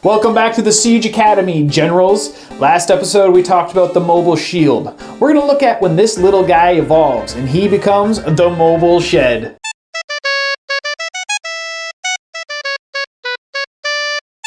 Welcome back to the Siege Academy, Generals. Last episode we talked about the mobile shield. We're gonna look at when this little guy evolves and he becomes the mobile shed.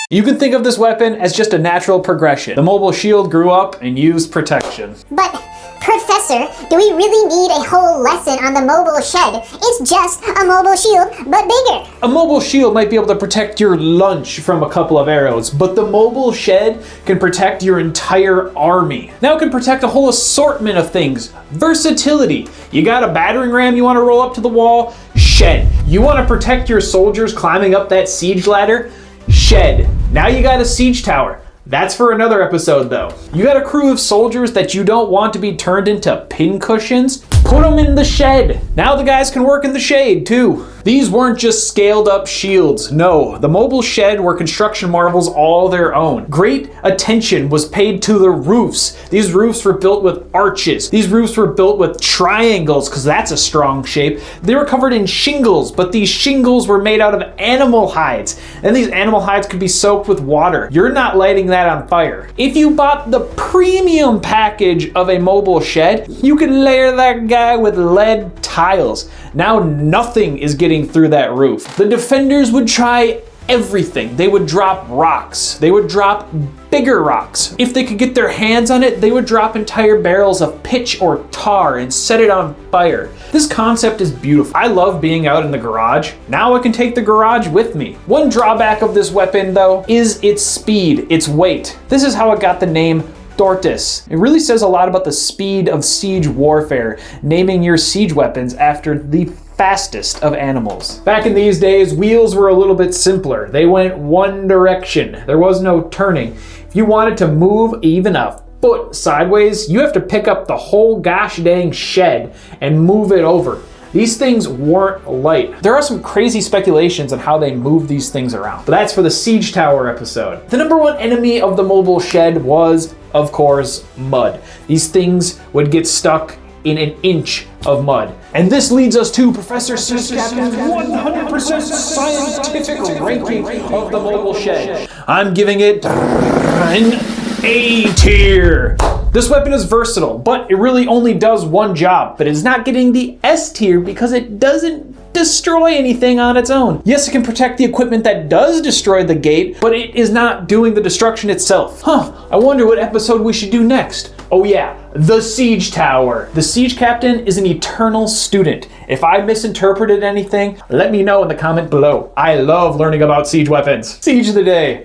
You can think of this weapon as just a natural progression. The mobile shield grew up and used protection. But, Professor, do we really need a whole lesson on the mobile shed? It's just a mobile shield, but bigger. A mobile shield might be able to protect your lunch from a couple of arrows, but the mobile shed can protect your entire army. Now it can protect a whole assortment of things. Versatility. You got a battering ram you want to roll up to the wall? Shed. You want to protect your soldiers climbing up that siege ladder? Shed. Now you got a siege tower. That's for another episode though. You got a crew of soldiers that you don't want to be turned into pincushions? Put them in the shed. Now the guys can work in the shade too. These weren't just scaled up shields. No, the mobile shed were construction marvels all their own. Great attention was paid to the roofs. These roofs were built with arches. These roofs were built with triangles because that's a strong shape. They were covered in shingles, but these shingles were made out of animal hides. And these animal hides could be soaked with water. You're not lighting that on fire. If you bought the premium package of a mobile shed, you could layer that guy with lead tiles. Now nothing is getting through that roof. The defenders would try everything. They would drop rocks. They would drop bigger rocks. If they could get their hands on it, they would drop entire barrels of pitch or tar and set it on fire. This concept is beautiful. I love being out in the garage. Now I can take the garage with me. One drawback of this weapon though is its speed, its weight. This is how it got the name Tortoise. It really says a lot about the speed of siege warfare, naming your siege weapons after the fastest of animals. Back in these days, wheels were a little bit simpler. They went one direction. There was no turning. If you wanted to move even a foot sideways, you have to pick up the whole gosh dang shed and move it over. These things weren't light. There are some crazy speculations on how they move these things around, but that's for the siege tower episode. The number one enemy of the mobile shed was, of course, mud. These things would get stuck in an inch of mud. And this leads us to Professor Siskap's 100% scientific ranking of the mobile shed. I'm giving it an A tier. This weapon is versatile, but it really only does one job, but it's not getting the S tier because it doesn't destroy anything on its own. Yes, it can protect the equipment that does destroy the gate, but it is not doing the destruction itself. I wonder what episode we should do next. Oh yeah, the siege tower. The siege captain is an eternal student. If I misinterpreted anything, let me know in the comment below. I love learning about siege weapons. Siege of the day.